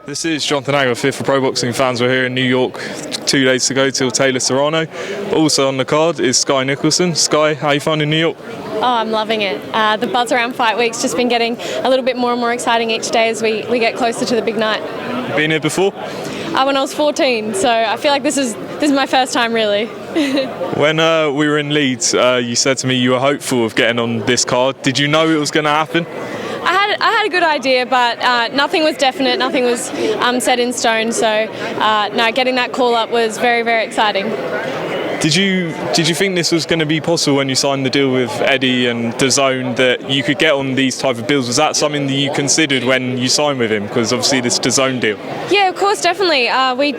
This is Jonathan Agler, fifth for Pro Boxing fans. We're here in New York, 2 days to go till Taylor-Serrano. Also on the card is Skye Nicolson. Skye, how are you finding New York? Oh, I'm loving it. The buzz around fight week's just been getting a little bit more and more exciting each day as we get closer to the big night. Been here before? When I was 14, so I feel like this is my first time really. When we were in Leeds, you said to me you were hopeful of getting on this card. Did you know it was going to happen? I had a good idea, but nothing was definite, nothing was set in stone. So no, getting that call up was very, very exciting. Did you think this was going to be possible when you signed the deal with Eddie and DAZN, that you could get on these type of bills? Was that something that you considered when you signed with him? Because obviously this DAZN deal. Yeah, of course, definitely.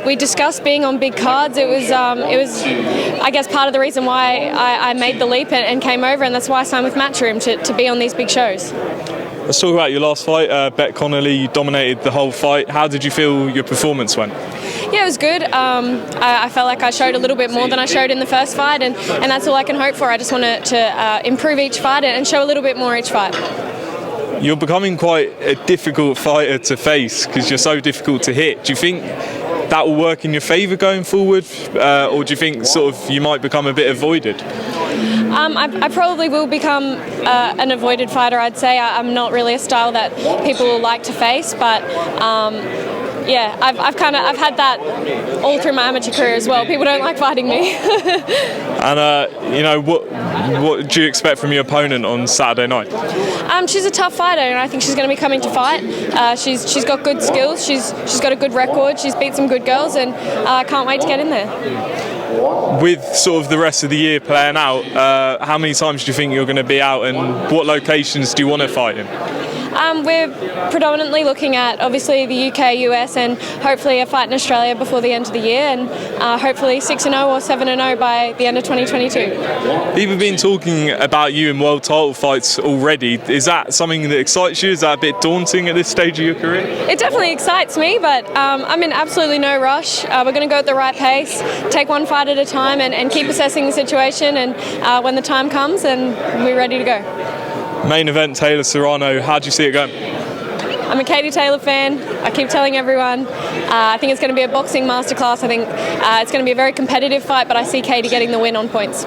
We discussed being on big cards. It was I guess part of the reason why I made the leap and came over, and that's why I signed with Matchroom to be on these big shows. Let's talk about your last fight, Bet Connolly. You dominated the whole fight. How did you feel your performance went? Yeah, it was good. I felt like I showed a little bit more than I showed in the first fight, and that's all I can hope for. I just want to improve each fight and show a little bit more each fight. You're becoming quite a difficult fighter to face because you're so difficult to hit. Do you think that will work in your favour going forward, or do you think sort of you might become a bit avoided? I probably will become an avoided fighter, I'd say. I'm not really a style that people will like to face, but yeah, I've had that all through my amateur career as well. People don't like fighting me. And you know, what do you expect from your opponent on Saturday night? She's a tough fighter, and I think she's going to be coming to fight. She's got good skills. She's got a good record. She's beat some good girls, and I can't wait to get in there. With sort of the rest of the year playing out, how many times do you think you're going to be out, and what locations do you want to fight in? We're predominantly looking at obviously the UK, US, and hopefully a fight in Australia before the end of the year, and hopefully 6-0 or 7-0 by the end of 2022. People have been talking about you in world title fights already. Is that something that excites you? Is that a bit daunting at this stage of your career? It definitely excites me, but I'm in absolutely no rush. We're going to go at the right pace, take one fight at a time, and keep assessing the situation, and when the time comes, then we're ready to go. Main event, Taylor-Serrano. How do you see it going? I'm a Katie Taylor fan. I keep telling everyone. I think it's going to be a boxing masterclass. I think it's going to be a very competitive fight, but I see Katie getting the win on points.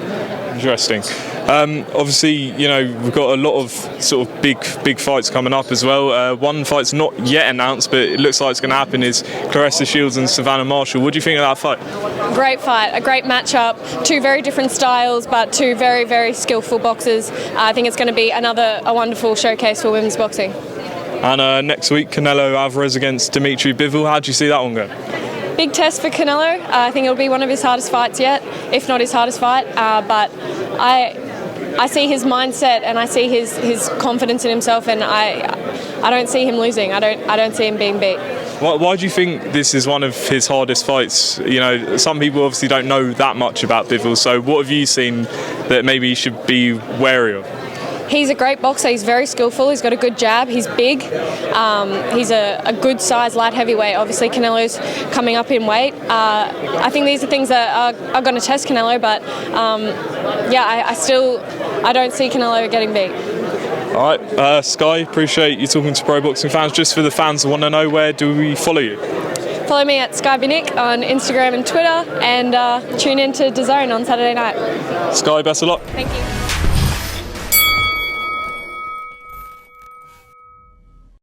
Interesting. Obviously, you know, we've got a lot of sort of big fights coming up as well. One fight's not yet announced, but it looks like it's going to happen, is Claressa Shields and Savannah Marshall. What do you think of that fight? Great fight, a great matchup. Two very different styles, but two very, very skillful boxers. I think it's going to be a wonderful showcase for women's boxing. And next week, Canelo Alvarez against Dmitry Bivol. How do you see that one going? Big test for Canelo. I think it'll be one of his hardest fights yet, if not his hardest fight. But I see his mindset, and I see his confidence in himself, and I don't see him losing. I don't see him being beat. Why do you think this is one of his hardest fights? You know, some people obviously don't know that much about Bivol, so what have you seen that maybe you should be wary of? He's a great boxer. He's very skillful. He's got a good jab. He's big. He's a good size light heavyweight. Obviously, Canelo's coming up in weight. I think these are things that are going to test Canelo, but yeah, I don't see Canelo getting beat. All right, Skye, appreciate you talking to pro boxing fans. Just for the fans who want to know, where do we follow you? Follow me at Skye Nick on Instagram and Twitter, and tune in to DAZN on Saturday night. Skye, best of luck. Thank you.